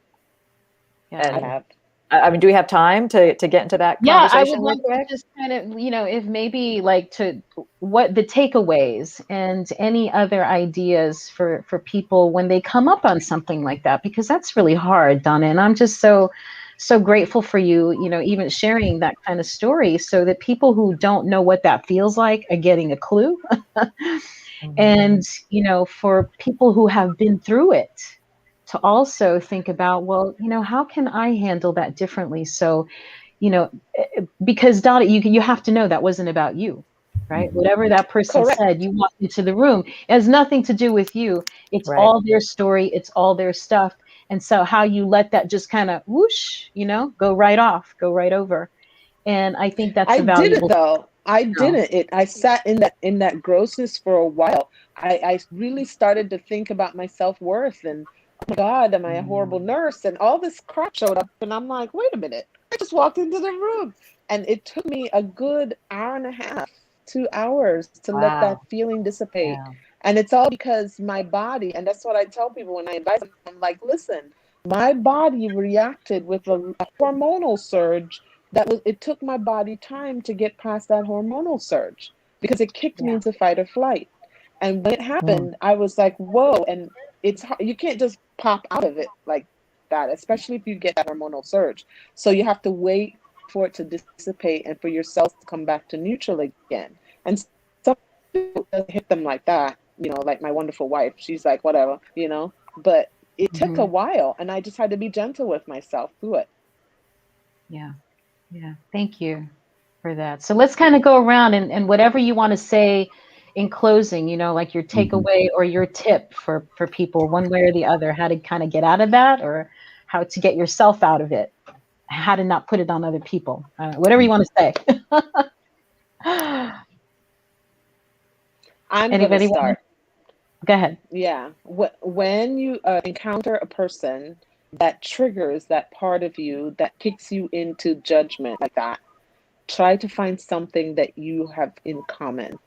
Yeah. I And have. I mean, do we have time to get into that Yeah, I would conversation real love to quick? just kind of, if maybe like to what the takeaways and any other ideas for people when they come up on something like that, because that's really hard, Donna. And I'm just so grateful for you, even sharing that kind of story so that people who don't know what that feels like are getting a clue. And, for people who have been through it to also think about, well, how can I handle that differently? So, because Donna, you have to know that wasn't about you, right? Mhm. Whatever that person said, Correct. you walked into the room. It has nothing to do with you. It's Right. all their story. It's all their stuff. And so how you let that just kind of whoosh, go right off, go right over. And I think that's I a didn't valuable though. I skill. didn't. I sat in that grossness for a while. I really started to think about my self-worth and, oh my God, am I a horrible Mm. nurse? And all this crap showed up and I'm like, wait a minute. I just walked into the room. And it took me a good hour and a half, 2 hours to let that Wow. feeling dissipate. Yeah. And it's all because my body, and that's what I tell people when I advise them, I'm like, listen, my body reacted with a hormonal surge it took my body time to get past that hormonal surge because it kicked me Yeah. into fight or flight. And when it Mm. happened, I was like, whoa. And it's hard. You can't just pop out of it like that, especially if you get that hormonal surge. So you have to wait for it to dissipate and for your cells to come back to neutral again. And some people it doesn't hit them like that. like my wonderful wife, she's like, whatever, but it took a while, and I just had to be gentle with myself through it. Yeah. Yeah. Thank you for that. So let's kind of go around and whatever you want to say in closing, like your takeaway or your tip for people one way or the other, how to kind of get out of that, or how to get yourself out of it, how to not put it on other people, whatever you want to say. I'm going to Anybody start. Go ahead. Yeah. When you encounter a person that triggers that part of you that kicks you into judgment like that, try to find something that you have in common.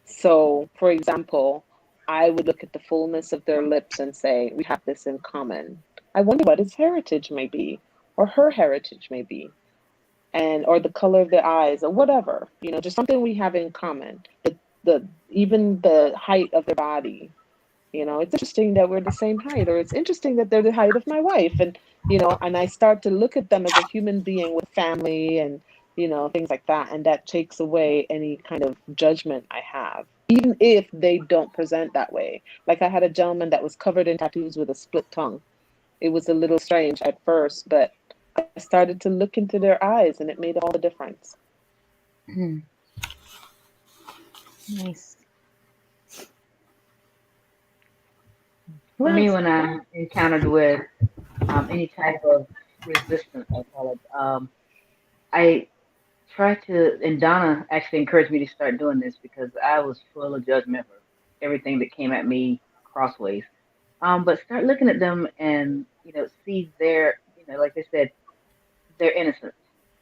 So, for example, I would look at the fullness of their lips and say, we have this in common. I wonder what his heritage may be, or her heritage may be, or the color of their eyes, or whatever, just something we have in common. Even the height of their body. It's interesting that we're the same height, or it's interesting that they're the height of my wife. And, and I start to look at them as a human being with family and, things like that. And that takes away any kind of judgment I have, even if they don't present that way. Like I had a gentleman that was covered in tattoos with a split tongue. It was a little strange at first, but I started to look into their eyes, and it made all the difference. Nice. For me, when I'm encountered with any type of resistance, I call it, I try to, and Donna actually encouraged me to start doing this because I was full of judgment for everything that came at me crossways. But start looking at them and, see their, like they said, their innocence.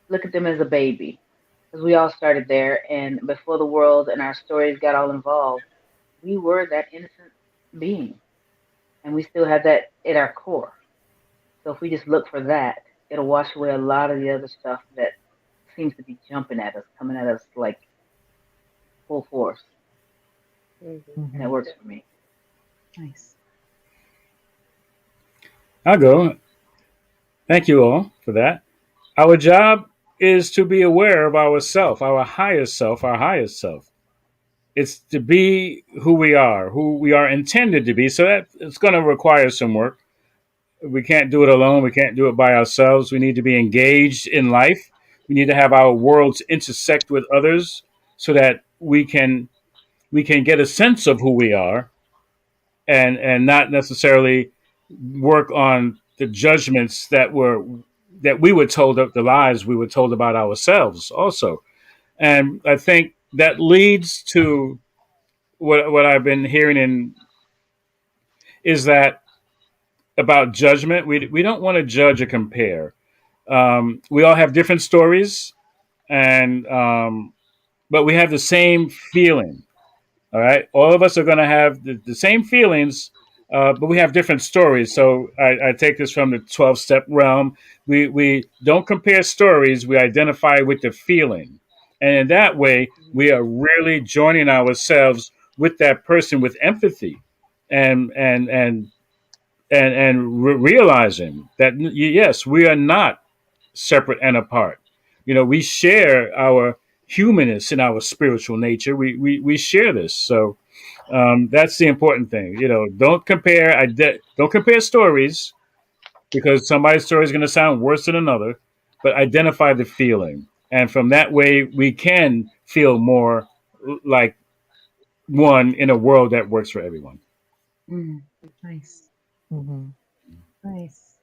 Look at them as a baby, because we all started there, and before the world and our stories got all involved, we were that innocent being, and we still have that at our core. So if we just look for that, it'll wash away a lot of the other stuff that seems to be jumping at us, coming at us like full force. And it works for me. Nice. I'll go. Thank you all for that. Our job is to be aware of ourself, our highest self, our highest self. It's to be who we are intended to be. So that it's going to require some work. We can't do it alone. We can't do it by ourselves. We need to be engaged in life. We need to have our worlds intersect with others so that we can get a sense of who we are, and not necessarily work on the judgments that we were told, of the lies we were told about ourselves also. And I think that leads to what I've been hearing is that about judgment. We don't want to judge or compare. We all have different stories, and but we have the same feeling. All right, all of us are going to have the same feelings, but we have different stories. So I take this from the 12-step realm. We don't compare stories. We identify with the feeling, and in that way, we are really joining ourselves with that person with empathy, and realizing that yes, we are not separate and apart. We share our humanness and our spiritual nature. We share this. So that's the important thing. Don't compare. Don't compare stories, because somebody's story is going to sound worse than another. But identify the feeling, and from that way, we can feel more like one in a world that works for everyone. Nice. Nice.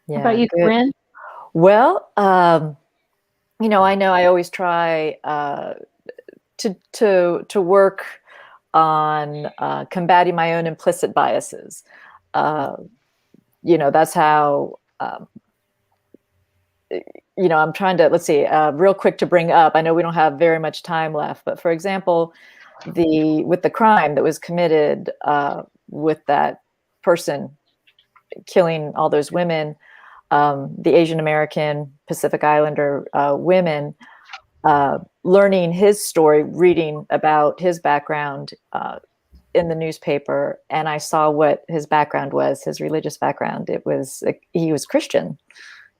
Yeah, How about you, good. Corinne? Well, I know I always try to work on combating my own implicit biases. That's how. I'm trying to, let's see, real quick to bring up. I know we don't have very much time left, but for example, with the crime that was committed with that person killing all those women, the Asian American Pacific Islander women, learning his story, reading about his background in the newspaper, and I saw what his background was, his religious background. He was Christian,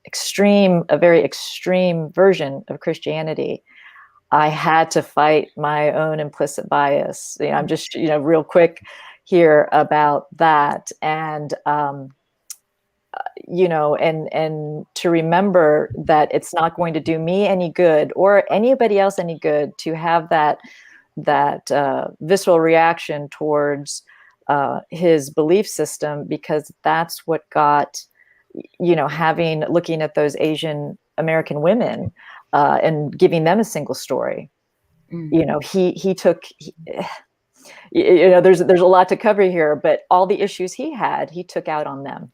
a very extreme version of Christianity. I had to fight my own implicit bias. I'm just, real quick here about that. And, and to remember that it's not going to do me any good or anybody else any good to have that visceral reaction towards his belief system, because that's what got, looking at those Asian American women and giving them a single story. He took, there's a lot to cover here, but all the issues he took out on them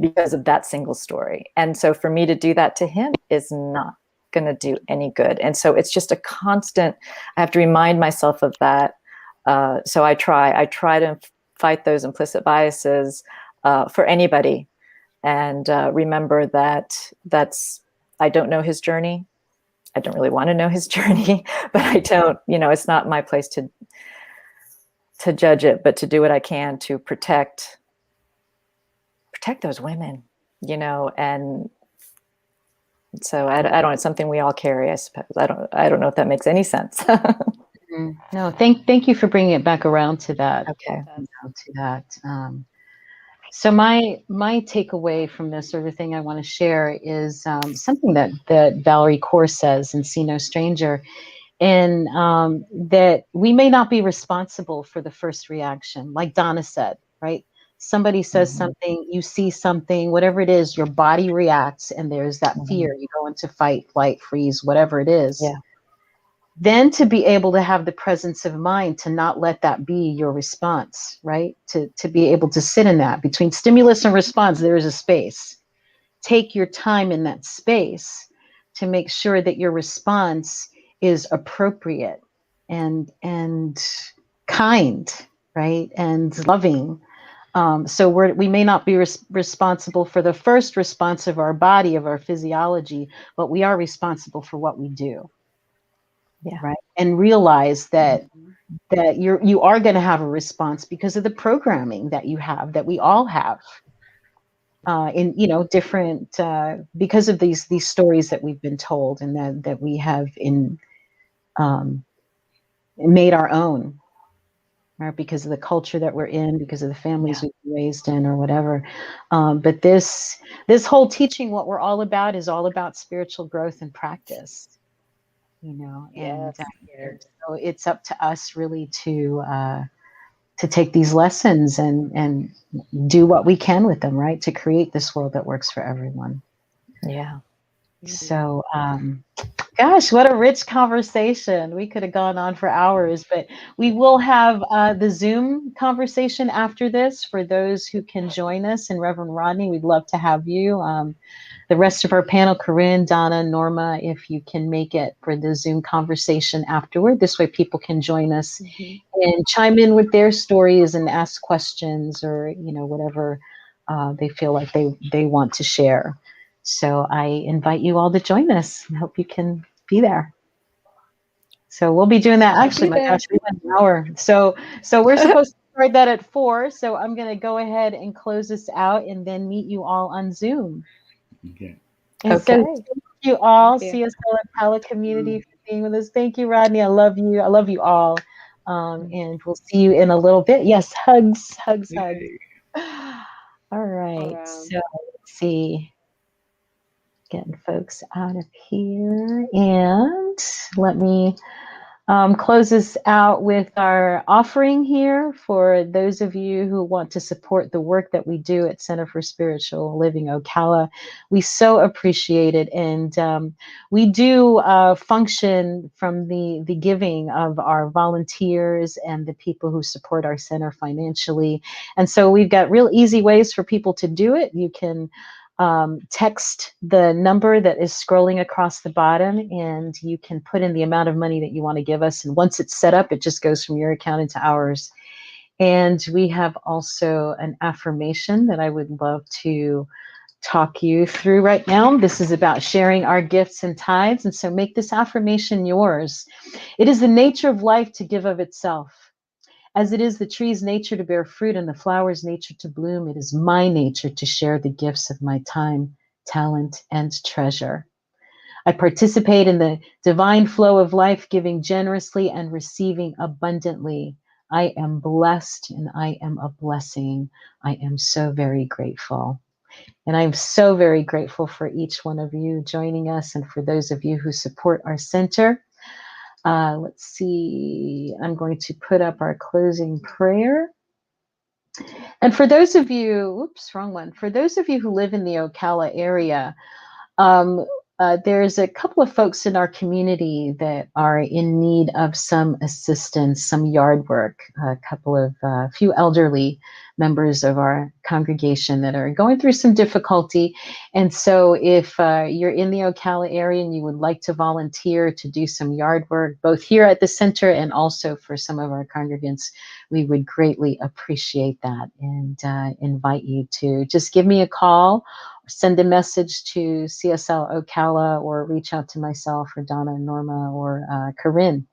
because of that single story. And so for me to do that to him is not going to do any good. And so it's just a constant, I have to remind myself of that. So I try to fight those implicit biases for anybody, and remember that I don't know his journey. I don't really want to know his journey, but I don't, it's not my place to judge it, but to do what I can to protect those women, and so I don't, it's something we all carry, I suppose. I don't know if that makes any sense. No, thank you for bringing it back around to that. Okay. To that. So my takeaway from this, or the thing I want to share, is something that Valerie Kaur says in See No Stranger, and that we may not be responsible for the first reaction, like Donna said, right? Somebody says something, you see something, whatever it is, your body reacts, and there's that fear. You go into fight, flight, freeze, whatever it is. Yeah. Then to be able to have the presence of mind to not let that be your response, right? To be able to sit in that. Between stimulus and response, there is a space. Take your time in that space to make sure that your response is appropriate and kind, right? And loving. So we may not be responsible for the first response of our body, of our physiology, but we are responsible for what we do. Yeah. Right. And realize that you are going to have a response because of the programming that you have, that we all have, in different because of these stories that we've been told, and that we have made our own, right? Because of the culture that we're in, because of the families we've been raised in, or whatever. But this whole teaching, what we're all about, is all about spiritual growth and practice. And so it's up to us really to take these lessons and do what we can with them, right? To create this world that works for everyone. Yeah. So, gosh, what a rich conversation. We could have gone on for hours, but we will have the Zoom conversation after this for those who can join us. And Reverend Rodney, we'd love to have you. The rest of our panel, Corinne, Donna, Norma, if you can make it for the Zoom conversation afterward. This way people can join us and chime in with their stories and ask questions, or, whatever they feel like they want to share. So I invite you all to join us. I hope you can be there. So we'll be doing that. Actually, my gosh, we went an hour. So we're supposed to start that at 4. So I'm going to go ahead and close this out and then meet you all on Zoom. Okay. And so thank you all. See us all at Pala Community for being with us. Thank you, Rodney. I love you. I love you all. And we'll see you in a little bit. Yes, hugs. All right. So let's see. Getting folks out of here. And let me close this out with our offering here for those of you who want to support the work that we do at Center for Spiritual Living Ocala. We so appreciate it. And we do function from the giving of our volunteers and the people who support our center financially. And so we've got real easy ways for people to do it. You can text the number that is scrolling across the bottom, and you can put in the amount of money that you want to give us. And once it's set up, it just goes from your account into ours. And we have also an affirmation that I would love to talk you through right now. This is about sharing our gifts and tithes. And so make this affirmation yours. It is the nature of life to give of itself. As it is the tree's nature to bear fruit and the flower's nature to bloom, it is my nature to share the gifts of my time, talent, and treasure. I participate in the divine flow of life, giving generously and receiving abundantly. I am blessed and I am a blessing. I am so very grateful. And I'm so very grateful for each one of you joining us and for those of you who support our center. Let's see, I'm going to put up our closing prayer. And for those of you, oops, wrong one. For those of you who live in the Ocala area, there's a couple of folks in our community that are in need of some assistance, some yard work, a few elderly members of our congregation that are going through some difficulty. And so if you're in the Ocala area and you would like to volunteer to do some yard work, both here at the center and also for some of our congregants, we would greatly appreciate that and invite you to just give me a call, send a message to CSL Ocala, or reach out to myself or Donna, Norma, or Corinne.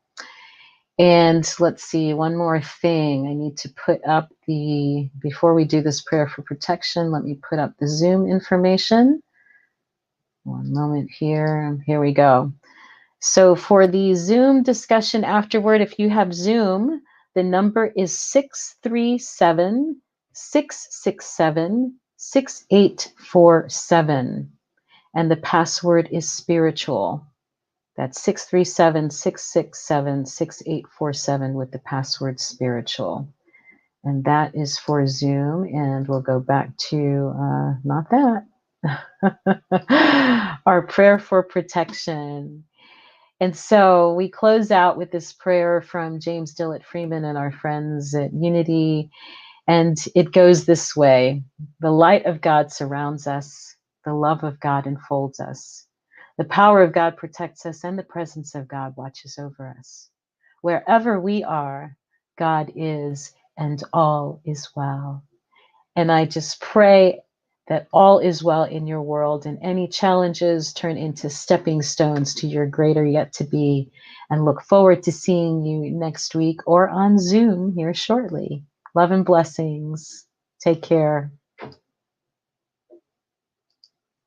And let's see, one more thing. I need to put up before we do this prayer for protection, let me put up the Zoom information. One moment here. Here we go. So for the Zoom discussion afterward, if you have Zoom, the number is 637-667-6847. And the password is spiritual. That's 637-667-6847 with the password spiritual. And that is for Zoom. And we'll go back to, not that, our prayer for protection. And so we close out with this prayer from James Dillett Freeman and our friends at Unity. And it goes this way: the light of God surrounds us. The love of God enfolds us. The power of God protects us, and the presence of God watches over us. Wherever we are, God is, and all is well. And I just pray that all is well in your world, and any challenges turn into stepping stones to your greater yet to be. And look forward to seeing you next week or on Zoom here shortly. Love and blessings. Take care.